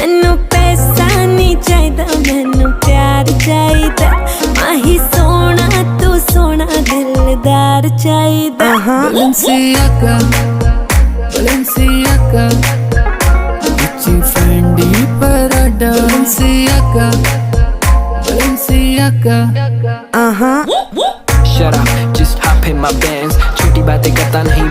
मैनू पैसा नहीं चाहिदा, मैनू प्यार चाहिदा। माही सोना तू सोना दिलदार चाहिदा। Balenciaga, Balenciaga, Gucci, Fendi, Prada. Balenciaga, Balenciaga. Shut up, just hop in my Benz. छोटी बातें करता नहीं